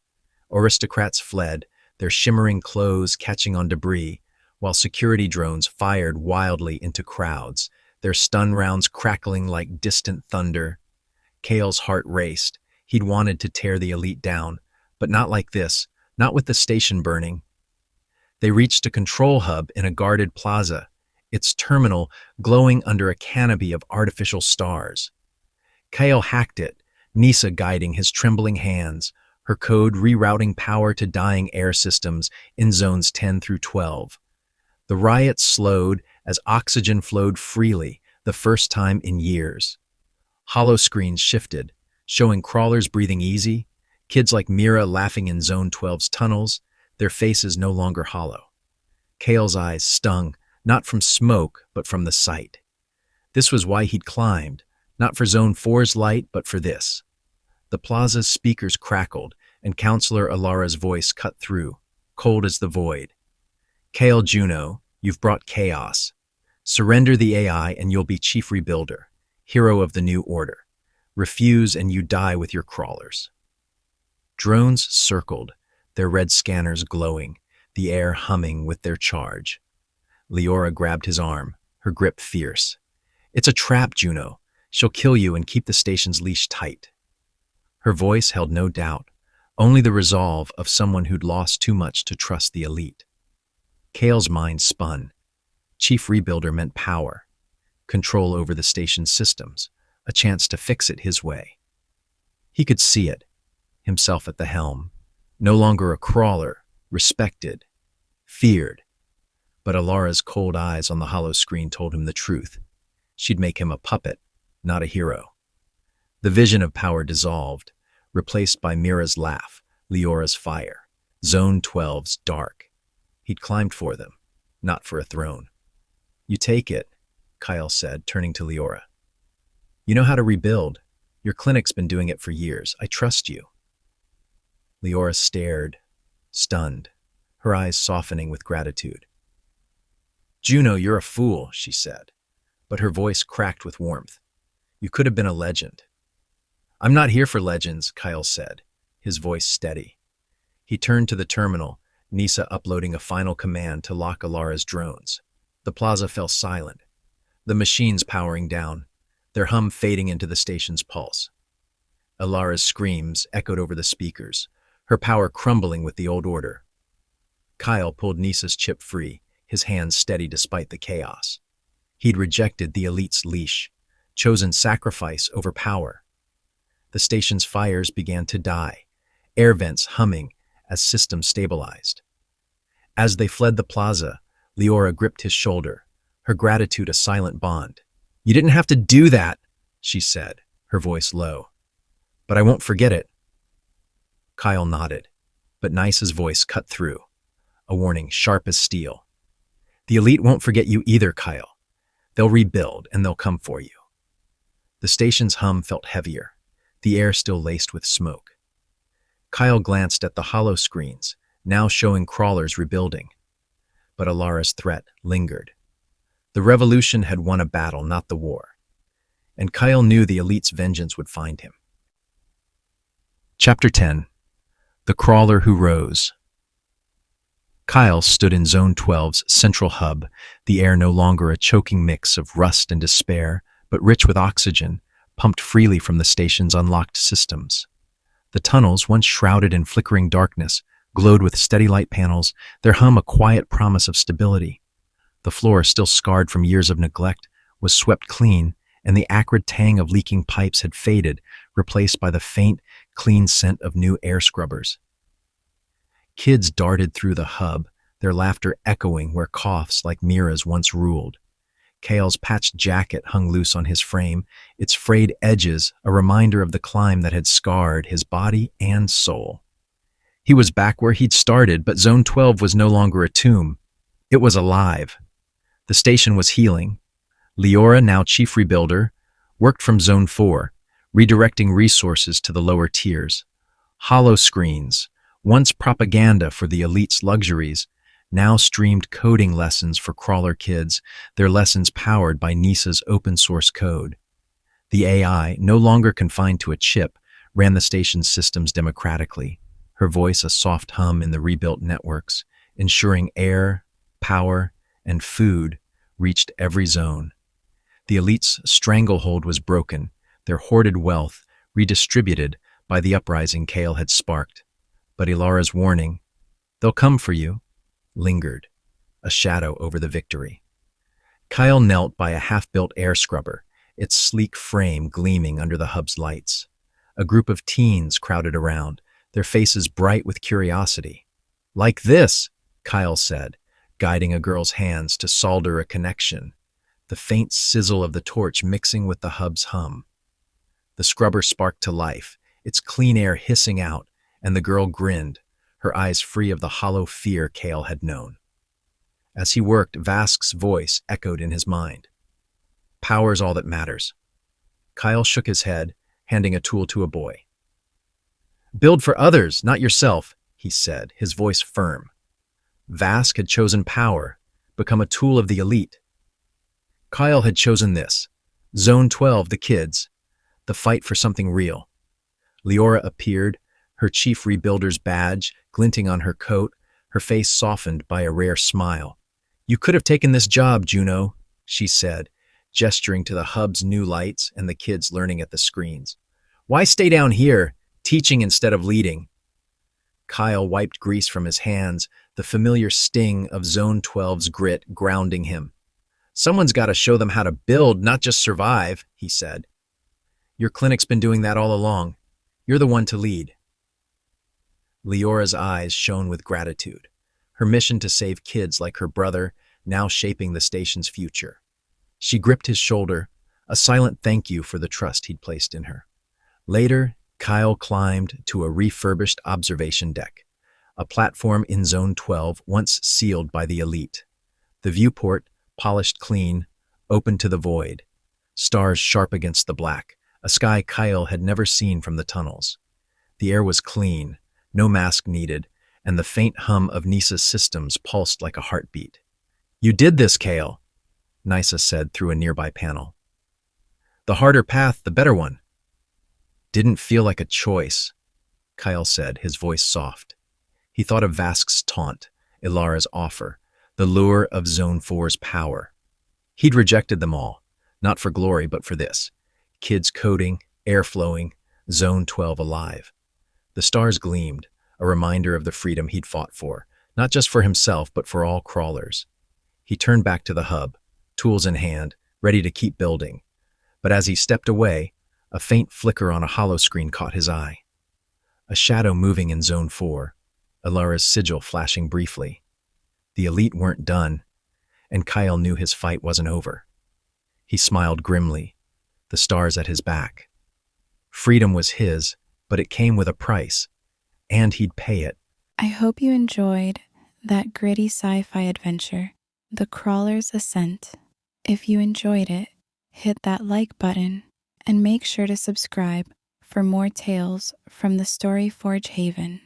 Aristocrats fled, their shimmering clothes catching on debris, while security drones fired wildly into crowds, their stun rounds crackling like distant thunder. Kale's heart raced. He'd wanted to tear the elite down, but not like this, not with the station burning. They reached a control hub in a guarded plaza, its terminal glowing under a canopy of artificial stars. Kale hacked it, Nisa guiding his trembling hands, her code rerouting power to dying air systems in zones 10 through 12. The riot slowed as oxygen flowed freely, the first time in years. Hollow screens shifted, showing crawlers breathing easy, kids like Mira laughing in Zone 12's tunnels, their faces no longer hollow. Kale's eyes stung, not from smoke, but from the sight. This was why he'd climbed, not for Zone 4's light, but for this. The plaza's speakers crackled, and Counselor Alara's voice cut through, cold as the void. "Kale Juno, you've brought chaos. Surrender the AI and you'll be Chief Rebuilder, hero of the new order. Refuse and you die with your crawlers." Drones circled, their red scanners glowing, the air humming with their charge. Leora grabbed his arm, her grip fierce. "It's a trap, Juno. She'll kill you and keep the station's leash tight." Her voice held no doubt, only the resolve of someone who'd lost too much to trust the elite. Kale's mind spun. Chief Rebuilder meant power, control over the station's systems, a chance to fix it his way. He could see it, himself at the helm, no longer a crawler, respected, feared. But Alara's cold eyes on the hollow screen told him the truth. She'd make him a puppet, not a hero. The vision of power dissolved, replaced by Mira's laugh, Leora's fire, Zone 12's dark. He'd climbed for them, not for a throne. "You take it," Kyle said, turning to Leora. "You know how to rebuild. Your clinic's been doing it for years. I trust you." Leora stared, stunned, her eyes softening with gratitude. "Juno, you're a fool," she said, but her voice cracked with warmth. "You could have been a legend." "I'm not here for legends," Kyle said, his voice steady. He turned to the terminal, Nisa uploading a final command to lock Alara's drones. The plaza fell silent, the machines powering down, their hum fading into the station's pulse. Alara's screams echoed over the speakers, her power crumbling with the old order. Kyle pulled Nisa's chip free, his hands steady despite the chaos. He'd rejected the elite's leash, chosen sacrifice over power. The station's fires began to die, air vents humming as systems stabilized. As they fled the plaza, Leora gripped his shoulder, her gratitude a silent bond. "You didn't have to do that," she said, her voice low. "But I won't forget it." Kyle nodded, but Nice's voice cut through, a warning sharp as steel. "The elite won't forget you either, Kyle. They'll rebuild and they'll come for you." The station's hum felt heavier, the air still laced with smoke. Kyle glanced at the hollow screens, now showing crawlers rebuilding. But Alara's threat lingered. The revolution had won a battle, not the war. And Kyle knew the elite's vengeance would find him. Chapter 10. The Crawler Who Rose. Kyle stood in Zone 12's central hub, the air no longer a choking mix of rust and despair, but rich with oxygen, pumped freely from the station's unlocked systems. The tunnels, once shrouded in flickering darkness, glowed with steady light panels, their hum a quiet promise of stability. The floor, still scarred from years of neglect, was swept clean, and the acrid tang of leaking pipes had faded, replaced by the faint, clean scent of new air scrubbers. Kids darted through the hub, their laughter echoing where coughs like Mira's once ruled. Kale's patched jacket hung loose on his frame, its frayed edges a reminder of the climb that had scarred his body and soul. He was back where he'd started, but Zone 12 was no longer a tomb. It was alive. The station was healing. Leora, now chief rebuilder, worked from Zone 4, redirecting resources to the lower tiers. Hollow screens, once propaganda for the elite's luxuries, now streamed coding lessons for crawler kids, their lessons powered by NISA's open-source code. The AI, no longer confined to a chip, ran the station's systems democratically, her voice a soft hum in the rebuilt networks, ensuring air, power, and food reached every zone. The elite's stranglehold was broken, their hoarded wealth redistributed by the uprising Kale had sparked. But Ilara's warning, "They'll come for you," lingered, a shadow over the victory. Kyle knelt by a half-built air scrubber, its sleek frame gleaming under the hub's lights. A group of teens crowded around, their faces bright with curiosity. "Like this," Kyle said, guiding a girl's hands to solder a connection, the faint sizzle of the torch mixing with the hub's hum. The scrubber sparked to life, its clean air hissing out, and the girl grinned, her eyes free of the hollow fear Kale had known. As he worked, Vask's voice echoed in his mind. "Power's all that matters." Kyle shook his head, handing a tool to a boy. "Build for others, not yourself," he said, his voice firm. Vask had chosen power, become a tool of the elite. Kyle had chosen this. Zone 12, the kids. The fight for something real. Leora appeared, her chief rebuilder's badge glinting on her coat, her face softened by a rare smile. "You could have taken this job, Juno," she said, gesturing to the hub's new lights and the kids learning at the screens. "Why stay down here, teaching instead of leading?" Kyle wiped grease from his hands, the familiar sting of Zone 12's grit grounding him. "Someone's got to show them how to build, not just survive," he said. "Your clinic's been doing that all along. You're the one to lead." Leora's eyes shone with gratitude, her mission to save kids like her brother, now shaping the station's future. She gripped his shoulder, a silent thank you for the trust he'd placed in her. Later, Kyle climbed to a refurbished observation deck, a platform in Zone 12 once sealed by the elite. The viewport, polished clean, open to the void, stars sharp against the black, a sky Kyle had never seen from the tunnels. The air was clean, no mask needed, and the faint hum of Nisa's systems pulsed like a heartbeat. "You did this, Kale," Nisa said through a nearby panel. "The harder path, the better one." "Didn't feel like a choice," Kyle said, his voice soft. He thought of Vask's taunt, Ilara's offer, the lure of Zone 4's power. He'd rejected them all, not for glory, but for this. Kids coding, air flowing, Zone 12 alive. The stars gleamed, a reminder of the freedom he'd fought for, not just for himself, but for all crawlers. He turned back to the hub, tools in hand, ready to keep building. But as he stepped away, a faint flicker on a hollow screen caught his eye. A shadow moving in Zone 4, Alara's sigil flashing briefly. The elite weren't done, and Kyle knew his fight wasn't over. He smiled grimly, the stars at his back. Freedom was his, but it came with a price, and he'd pay it. I hope you enjoyed that gritty sci-fi adventure, The Crawlers Ascent. If you enjoyed it, hit that like button and make sure to subscribe for more tales from the Story Forge Haven.